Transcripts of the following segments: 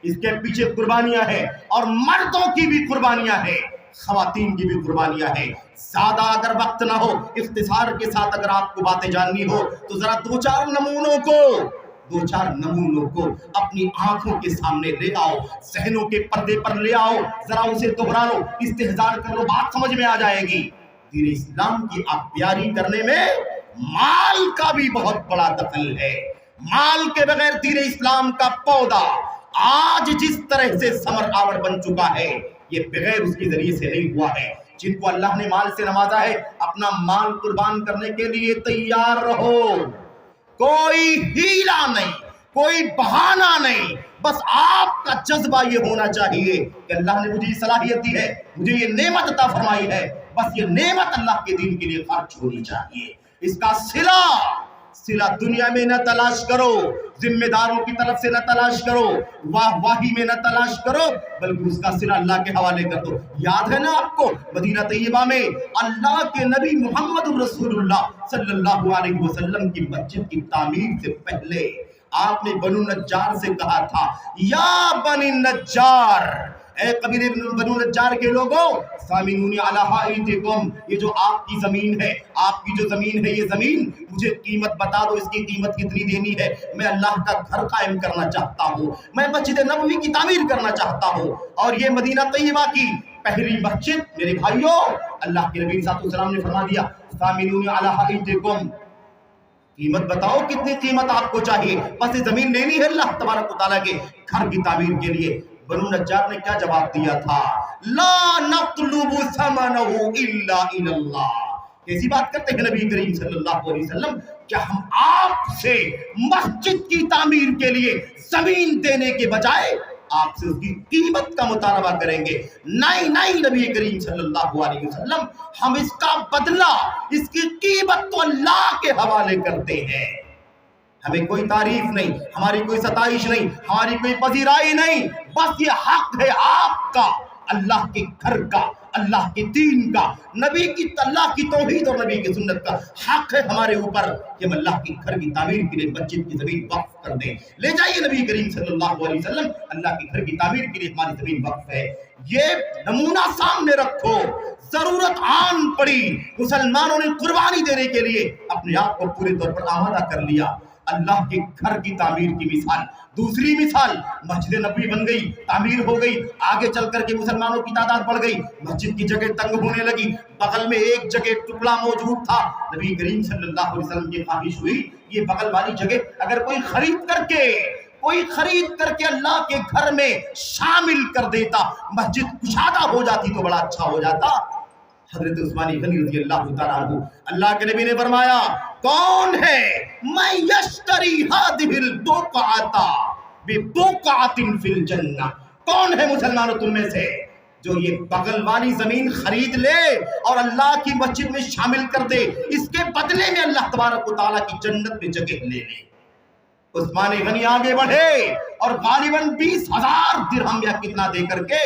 اس کے پیچھے قربانیاں ہیں، اور مردوں کی بھی قربانیاں ہیں، خواتین کی بھی قربانیاں ہیں۔ زیادہ اگر وقت نہ ہو، اختصار کے ساتھ اگر آپ کو باتیں جاننی ہو تو ذرا دو چار نمونوں کو اپنی آنکھوں کے سامنے لے آؤ، ذہنوں کے پردے پر لے آؤ، ذرا اسے دہرا لو، استحضار کر لو، بات سمجھ میں آ جائے گی۔ دین اسلام کی آپ پیاری کرنے میں مال کا بھی بہت بڑا دخل ہے۔ مال کے بغیر دین اسلام کا پودا آج جس طرح سے ثمر آور بن چکا ہے، یہ بغیر اس کے ذریعے سے نہیں ہوا ہے۔ جن کو اللہ نے مال سے نوازا ہے، اپنا مال قربان کرنے کے لیے تیار رہو، کوئی ہیلا نہیں، کوئی بہانہ نہیں، بس آپ کا جذبہ یہ ہونا چاہیے کہ اللہ نے مجھے یہ صلاحیت دی ہے، مجھے یہ نعمت عطا فرمائی ہے، بس یہ نعمت اللہ کے دین کے لیے خرچ ہونی چاہیے۔ اس کا صلہ دنیا میں نہ تلاش کرو، ذمہ داروں کی طرف سے نہ تلاش کرو، واہی میں نہ تلاش کرو، بلکہ اس کا صلہ اللہ کے حوالے کر دو۔ یاد ہے نا آپ کو مدینہ طیبہ میں اللہ کے نبی محمد رسول اللہ صلی اللہ علیہ وسلم کی مسجد کی تعمیر سے پہلے آپ نے بنو نجار سے کہا تھا، یا بنی نجار، اے قبیلے بنو نجار کے لوگوں، سامنونی علی حائطکم، یہ جو آپ کی زمین ہے، آپ کی جو زمین ہے، یہ زمین مجھے قیمت بتا دو، اس کی قیمت کتنی دینی ہے، میں اللہ کا گھر قائم کرنا چاہتا ہوں، میں مسجد نبوی کی تعمیر کرنا چاہتا ہوں، اور یہ مدینہ طیبہ کی پہلی مسجد میرے بھائیوں، اللہ کے نبی صلی اللہ علیہ وسلم نے فرما دیا، سامنونی علی حائطکم، قیمت بتاؤ کتنی قیمت آپ کو چاہیے، بس یہ زمین لینی ہے اللہ تبارک و تعالیٰ کے گھر کی تعمیر کے لیے۔ بنو نجار نے کیا جواب دیا تھا؟ لا نطلب ثمنہ الا الی اللہ۔ کیسی بات کرتے ہیں نبی کریم صلی اللہ علیہ وسلم، کیا ہم آپ سے مسجد کی تعمیر کے لیے زمین دینے کے بجائے آپ سے اس کی قیمت کا مطالبہ کریں گے؟ نہیں نبی کریم صلی اللہ علیہ وسلم، ہم اس کا بدلہ، اس کی قیمت تو اللہ کے حوالے کرتے ہیں۔ ہمیں کوئی تعریف نہیں، ہماری کوئی ستائش نہیں، ہماری کوئی پذیرائی نہیں، بس یہ حق ہے آپ کا، اللہ کے گھر کا، اللہ کے دین کا، نبی کی اللہ کی توحید اور نبی کی سنت کا حق ہے ہمارے اوپر کہ ہم اللہ کے گھر کی تعمیر کے لیے مسجد کی زمین وقف کر دیں۔ لے جائیے نبی کریم صلی اللہ علیہ وسلم، اللہ کے گھر کی تعمیر کے لیے ہماری زمین وقف ہے۔ یہ نمونہ سامنے رکھو، ضرورت آن پڑی، مسلمانوں نے قربانی دینے کے لیے اپنے آپ کو پورے طور پر آمادہ کر لیا۔ اللہ کے گھر کی تعمیر کی مثال، دوسری مثال، مسجد نبوی بن گئی، تعمیر ہو گئی، آگے چل کر کے مسلمانوں کی تعداد بڑھ گئی، مسجد کی جگہ تنگ ہونے لگی، بغل میں ایک جگہ ٹکڑا موجود تھا، نبی کریم صلی اللہ علیہ وسلم کی خواہش ہوئی یہ بغل والی جگہ اگر کوئی خرید کر کے اللہ کے گھر میں شامل کر دیتا، مسجد کشادہ ہو جاتی تو بڑا اچھا ہو جاتا۔ حضرت عثمان غنی رضی اللہ تعالیٰ عنہ، اللہ کے نبی نے فرمایا، کون ہے میں یشتری ہذہ البقعۃ ببقعۃ فی الجنہ، کون ہے مسلمانوں تم میں سے جو یہ بغل والی زمین خرید لے اور اللہ کی مسجد میں شامل کر دے، اس کے بدلے میں اللہ تبارک و تعالیٰ کی جنت میں جگہ لے لے۔ عثمان غنی آگے بڑھے اور غالباً 20,000 درہم یا کتنا دے کر کے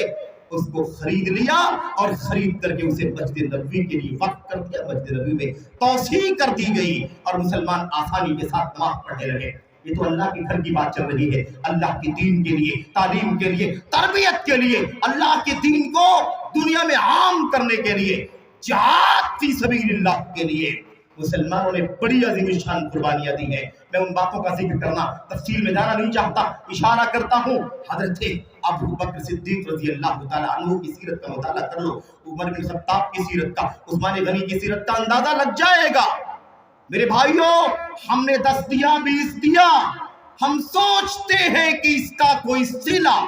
اس کو خرید لیا، اور خرید کر کے اسے مسجد نبوی کے لیے وقف کر دیا، مسجد نبوی میں توسیع کر دی گئی، اور مسلمان آسانی کے ساتھ نماز پڑھنے لگے۔ یہ تو اللہ کے گھر کی بات چل رہی ہے، اللہ کے دین کے لیے، تعلیم کے لیے، تربیت کے لیے، اللہ کے دین کو دنیا میں عام کرنے کے لیے، جہاد فی سبیل اللہ کے لیے مسلمانوں نے بڑی عظیم شان قربانیاں دی ہیں۔ میں ان باتوں کا ذکر کرنا، تفصیل میں جانا نہیں چاہتا، اشارہ کرتا ہوں، حضرت ابو بکر صدیق رضی اللہ تعالیٰ عنہ کی سیرت کا مطالعہ کر لو، عمر بن خطاب کی سیرت کا، عثمان غنی کی سیرت کا اندازہ لگ جائے گا۔ میرے بھائیوں، ہم نے 10 دیا 20 دیا، ہم سوچتے ہیں کہ اس کا کوئی صلہ،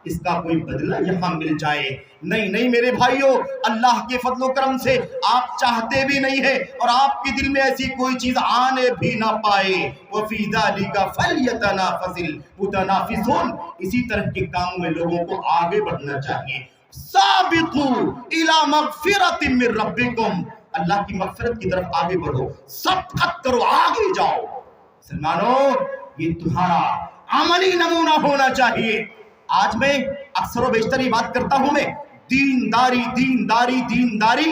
اس کا کوئی بدلہ یہاں مل جائے۔ نہیں میرے بھائیوں، اللہ کے فضل و کرم سے آپ چاہتے بھی نہیں ہیں، اور آپ کے دل میں ایسی کوئی چیز آنے بھی نہ پائے۔ وَفِي ذَلِكَ فَلْيَتَنَافَسِ الْمُتَنَافِسُونَ، اسی طرح کے کاموں میں لوگوں کو آگے بڑھنا چاہیے۔ سابقوا الی مغفرۃ من ربکم، اللہ کی مغفرت کی طرف آگے بڑھو، سبقت کرو، آگے جاؤ۔ مسلمانوں، یہ تمہارا عملی نمونہ ہونا چاہیے۔ آج میں اکثر و بیشتر یہ بات کرتا ہوں، میں دینداری دینداری دینداری